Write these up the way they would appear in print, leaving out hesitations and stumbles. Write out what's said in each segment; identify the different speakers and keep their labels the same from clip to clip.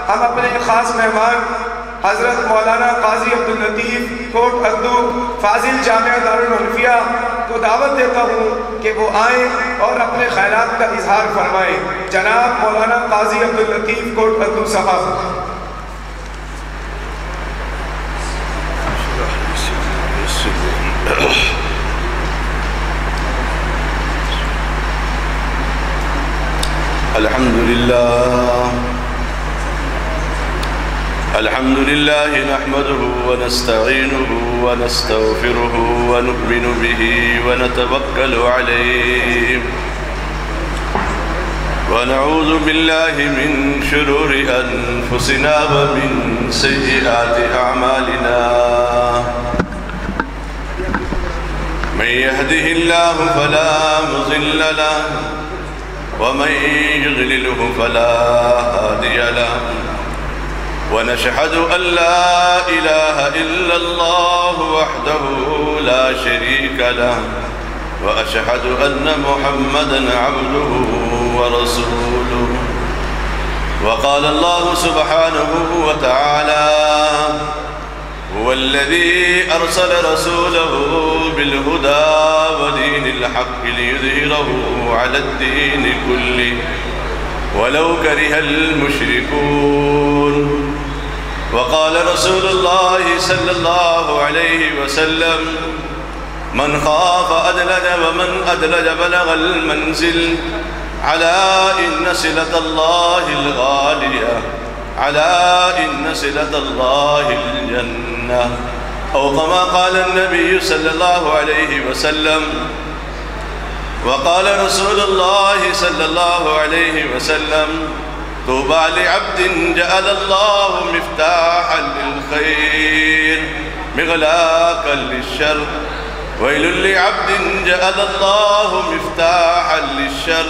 Speaker 1: ہم اپنے خاص مہمان حضرت مولانا قاضی عبداللطیف کوٹ اردو فاضل جامعہ دارالمنفیہ کو دعوت دیتا ہوں کہ وہ آئیں اور اپنے خیالات کا اظہار فرمائیں۔ جناب مولانا قاضی عبداللطیف کوٹ اردو صاحب۔
Speaker 2: الحمد لله نحمده ونستعينه ونستغفره ونؤمن به ونتوكل عليه ونعوذ بالله من شرور أنفسنا ومن سيئات أعمالنا من يهده الله فلا مضل له ومن يضلله فلا هادي له ونشهد أن لا إله إلا الله وحده لا شريك له وأشهد أن محمدًا عبده ورسوله وقال الله سبحانه وتعالى هو الذي أرسل رسوله بالهدى ودين الحق ليظهره على الدين كله ولو كره المشركون وقال رسول الله صلى الله عليه وسلم من خاف أدلج ومن أدلج بلغ المنزل على إن صلة الله الغالية على إن صلة الله الجنة أو كما قال النبي صلى الله عليه وسلم وقال رسول الله صلى الله عليه وسلم طوبى لعبد جعل الله مفتاحا للخير مغلاقا للشر ويل لعبد جعل الله مفتاحا للشر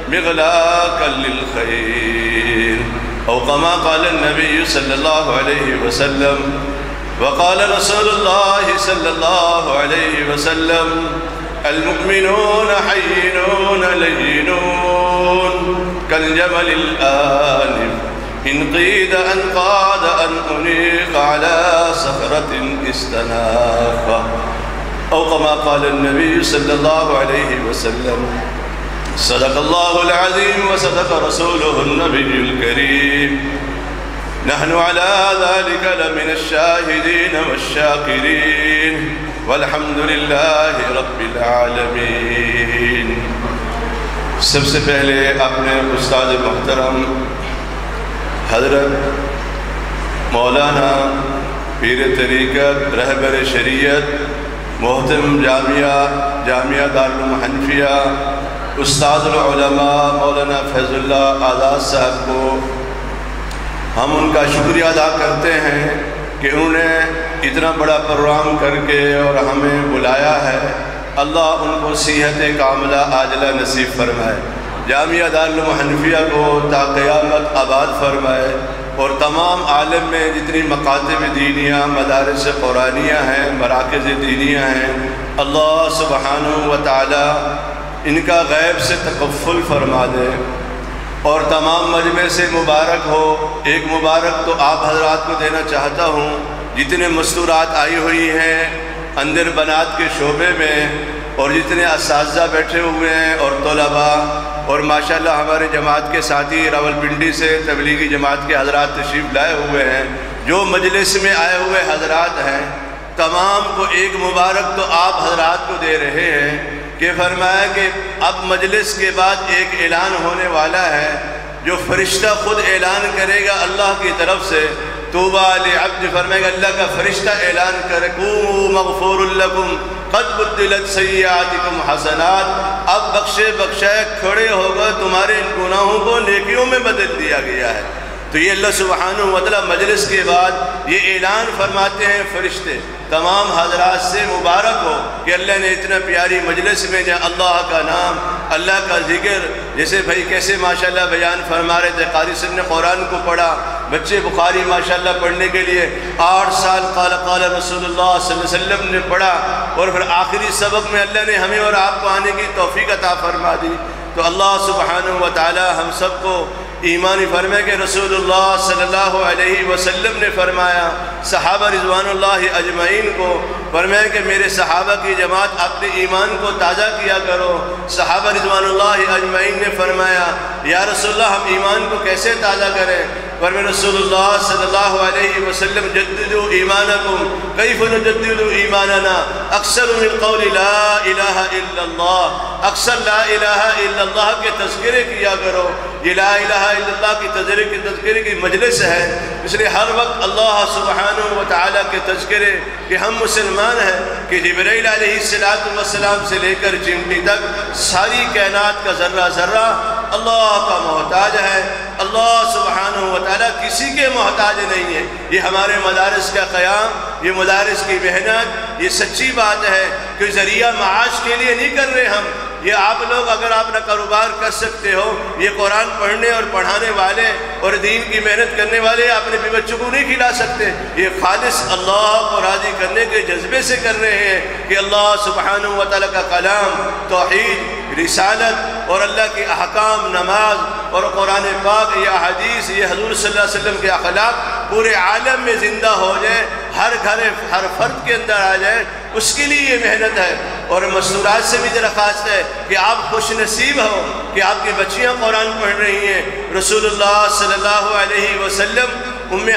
Speaker 2: مغلاقا للخير أو كما قال النبي صلى الله عليه وسلم وقال رسول الله صلى الله عليه وسلم المؤمنون حينون لينون كالجبل الآنف إن قيد أن قاد أن أنيق على صخرة استناخ أو كما قال النبي صلى الله عليه وسلم صدق الله العظيم وصدق رسوله النبي الكريم نحن على ذلك لمن الشاهدين والشاكرين والحمد لله رب العالمين۔ سب سے پہلے اپنے استاد محترم حضرت مولانا پیر طریقت رہبر شریعت محترم جامعہ دارالمنفیہ استاد العلماء مولانا فیض اللہ آزاد صاحب کو ہم ان کا شکریہ ادا کرتے ہیں کہ انہوں نے اتنا بڑا پروگرام کر کے اور ہمیں بلایا ہے۔ اللہ ان کو صحت کاملہ عاجلہ نصیب فرمائے، جامعہ دارالمنفیہ کو تا قیامت آباد فرمائے، اور تمام عالم میں جتنی مکاتب دینیہ مدارس قرآنیہ ہیں مراکز دینیہ ہیں اللہ سبحانہ و تعالی ان کا غیب سے تکفل فرما دے، اور تمام مجمع سے مبارک ہو۔ ایک مبارک تو آپ حضرات کو دینا چاہتا ہوں، جتنے مستورات آئی ہوئی ہیں اندر بنات کے شعبے میں، اور جتنے اساتذہ بیٹھے ہوئے ہیں اور طلباء، اور ماشاءاللہ ہمارے جماعت کے ساتھی راولپنڈی سے تبلیغی جماعت کے حضرات تشریف لائے ہوئے ہیں، جو مجلس میں آئے ہوئے حضرات ہیں، تمام کو ایک مبارک تو آپ حضرات کو دے رہے ہیں کہ فرمایا کہ اب مجلس کے بعد ایک اعلان ہونے والا ہے جو فرشتہ خود اعلان کرے گا اللہ کی طرف سے۔ طوبیٰ لعبد فرمائے گا اللہ کا فرشتہ اعلان کرے قوموا مغفور لکم قد بدلت سیئاتکم حسنات، اب بخشائے کھڑے ہوگا تمہارے ان گناہوں کو نیکیوں میں بدل دیا گیا ہے۔ تو یہ اللہ سبحانہ و تعالی مجلس کے بعد یہ اعلان فرماتے ہیں فرشتے تمام حضرات سے مبارک ہو کہ اللہ نے اتنا پیاری مجلس میں جہاں اللہ کا نام اللہ کا ذکر، جیسے بھائی کیسے ماشاءاللہ بیان فرما رہے تھے، قاری صاحب نے قرآن کو پڑھا، بچے بخاری ماشاءاللہ پڑھنے کے لیے 8 سال قال رسول اللہ صلی اللہ علیہ وسلم نے پڑھا، اور پھر آخری سبق میں اللہ نے ہمیں اور آپ کو آنے کی توفیق عطا فرما دی۔ تو اللہ سبحانہ و تعالی ہم سب کو ایمان فرمائے کہ رسول اللہ صلی اللہ علیہ وسلم نے فرمایا صحابہ رضوان اللہ اجمعین کو، فرمایا کہ میرے صحابہ کی جماعت اپنے ایمان کو تازہ کیا کرو۔ صحابہ رضوان اللہ اجمعین نے فرمایا یا رسول اللہ ہم ایمان کو کیسے تازہ کریں؟ فرمایا رسول اللہ صلی اللہ علیہ وسلم جددوا ایمانکم کیف نجدد ایماننا اکثر من قول لا الہ الا اللہ، اکثر لا الہ الا اللہ کے تذکرے کیا کرو۔ یہ لا الہ الا اللہ کی تذکرے کی مجلس ہے، اس لیے ہر وقت اللہ سبحانہ و تعالیٰ کے تذکرے کہ ہم مسلمان ہیں، کہ جبرائیل علیہ السلام سے لے کر چمٹی تک ساری کائنات کا ذرہ ذرہ اللہ کا محتاج ہے۔ اللہ سبحانہ و تعالیٰ کسی کے محتاج نہیں ہے۔ یہ ہمارے مدارس کا قیام، یہ مدارس کی محنت، یہ سچی بات ہے کہ ذریعہ معاش کے لیے نہیں کر رہے ہم۔ یہ آپ لوگ اگر آپ نہ کاروبار کر سکتے ہو، یہ قرآن پڑھنے اور پڑھانے والے اور دین کی محنت کرنے والے اپنے بھی بچوں کو نہیں کھلا سکتے۔ یہ خالص اللہ کو راضی کرنے کے جذبے سے کر رہے ہیں کہ اللہ سبحانہ و تعالیٰ کا کلام، توحید، رسالت اور اللہ کے احکام، نماز اور قرآن پاک، یہ احادیث، یہ حضور صلی اللہ علیہ وسلم کے اخلاق پورے عالم میں زندہ ہو جائے، ہر گھر ہر فرد کے اندر آ جائے، اس کے لیے یہ محنت ہے۔ اور مستورات سے بھی درخواست ہے کہ آپ خوش نصیب ہو کہ آپ کی بچیاں قرآن پڑھ رہی ہیں۔ رسول اللہ صلی اللہ علیہ وسلم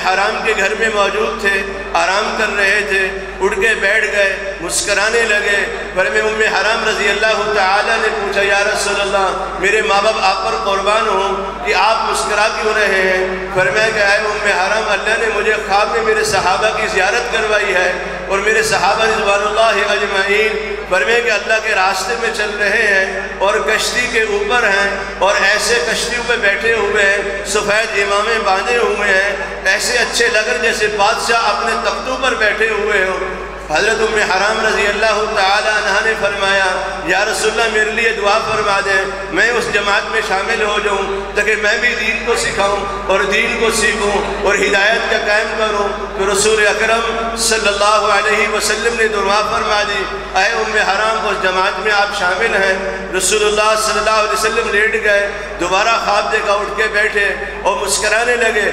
Speaker 2: حرام کے گھر میں موجود تھے، آرام کر رہے تھے، اٹھ کے بیٹھ گئے، مسکرانے لگے۔ فرمایا حرام رضی اللہ تعالیٰ نے پوچھا یا رسول اللہ میرے ماں باپ آپ پر قربان ہوں کہ آپ مسکرا کیوں رہے ہیں؟ فرمایا کہ اے حرام اللہ نے مجھے خواب میں میرے صحابہ کی زیارت کروائی ہے اور میرے صحابہ رضوان اللہ اجمعین فرمایا کہ اللہ کے راستے میں چل رہے ہیں اور کشتی کے اوپر ہیں اور ایسے کشتیوں پہ بیٹھے ہوئے ہیں، سفید امامیں باندھے ہوئے ہیں، ایسے اچھے لگ رہے جیسے بادشاہ اپنے تختوں پر بیٹھے ہوئے ہوں۔ حضرت حرام رضی اللہ تعالیٰ عنہ نے فرمایا یا رسول اللہ میرے لیے دعا فرما دیں، میں اس جماعت میں شامل ہو جاؤں تاکہ میں بھی دین کو سکھاؤں اور دین کو سیکھوں اور ہدایت کا قائم کروں۔ تو رسول اکرم صلی اللہ علیہ وسلم نے دعا فرما دی، اے حرام اس جماعت میں آپ شامل ہیں۔ رسول اللہ صلی اللہ علیہ وسلم لیٹ گئے، دوبارہ خواب دیکھا، اٹھ کے بیٹھے اور مسکرانے لگے۔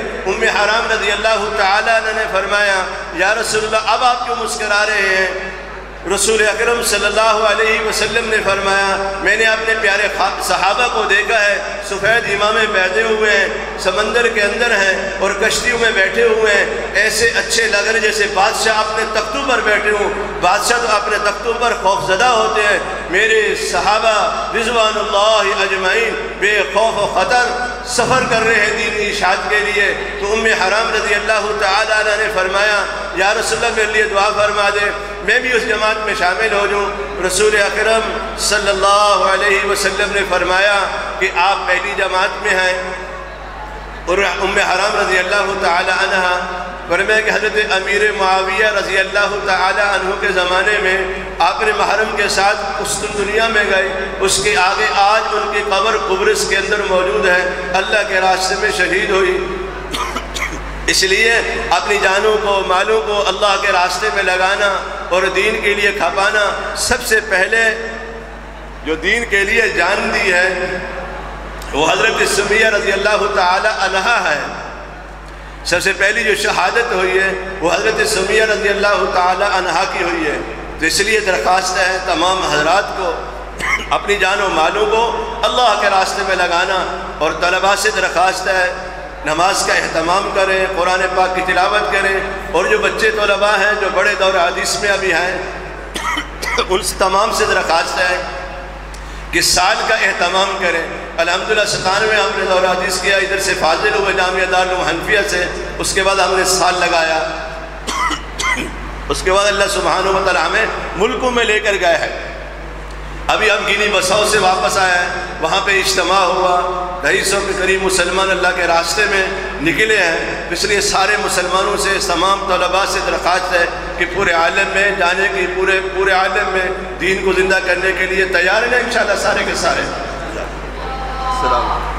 Speaker 2: حرام رضی اللہ تعالیٰ عنہ نے فرمایا یا رسول اللہ اب آپ کیوں مسکرا رہے ہیں؟ رسول اکرم صلی اللہ علیہ وسلم نے فرمایا میں نے اپنے پیارے صحابہ کو دیکھا ہے، سفید امامیں بیٹھے ہوئے ہیں، سمندر کے اندر ہیں اور کشتیوں میں بیٹھے ہوئے ہیں، ایسے اچھے لگ رہے جیسے بادشاہ اپنے تختوں پر بیٹھے ہوں۔ بادشاہ تو اپنے تختوں پر خوف زدہ ہوتے ہیں، میرے صحابہ رضوان اللہ اجمعین بے خوف و خطر سفر کر رہے ہیں دین کی اشاعت کے لیے۔ تو حرام رضی اللہ تعالیٰ عنہ نے فرمایا یا رسول اللہ میرے لیے دعا فرما دے، میں بھی اس جماعت میں شامل ہو جاؤں۔ رسول اکرم صلی اللہ علیہ وسلم نے فرمایا کہ آپ پہلی جماعت میں ہیں۔ اور حرام رضی اللہ تعالی عنہ فرمایا کہ حضرت امیر معاویہ رضی اللہ تعالی عنہ کے زمانے میں آپ نے محرم کے ساتھ اس دنیا میں گئے، اس کے آگے آج ان کی قبر قبرص کے اندر موجود ہے، اللہ کے راستے میں شہید ہوئی۔ اس لیے اپنی جانوں کو، مالوں کو اللہ کے راستے میں لگانا اور دین کے لیے کھپانا، سب سے پہلے جو دین کے لیے جان دی ہے وہ حضرت سمیہ رضی اللہ تعالی عنہا ہے۔ سب سے پہلی جو شہادت ہوئی ہے وہ حضرت سمیہ رضی اللہ تعالی عنہا کی ہوئی ہے۔ تو اس لیے درخواست ہے تمام حضرات کو اپنی جان و مالوں کو اللہ کے راستے میں لگانا، اور طلباء سے درخواست ہے نماز کا اہتمام کریں، قرآن پاک کی تلاوت کریں، اور جو بچے طلباء ہیں جو بڑے دور حدیث میں ابھی ہیں ان سے تمام سے درخواست ہے کہ سال کا اہتمام کریں۔ الحمدللہ 97 میں ہم نے دور حدیث کیا، ادھر سے فاضل ہوئے جامعہ دارالعلوم حنفیہ سے، اس کے بعد ہم نے سال لگایا، اس کے بعد اللہ سبحانہ و تعالی ہمیں ملکوں میں لے کر گئے ہیں۔ ابھی ہم گینی بساؤ سے واپس آئے ہیں، وہاں پہ اجتماع ہوا، 250 کے قریب مسلمان اللہ کے راستے میں نکلے ہیں۔ اس لیے سارے مسلمانوں سے، تمام طلباء سے درخواست ہے کہ پورے عالم میں جانے کی، پورے عالم میں دین کو زندہ کرنے کے لیے تیار ہیں انشاءاللہ سارے کے سارے۔ السلام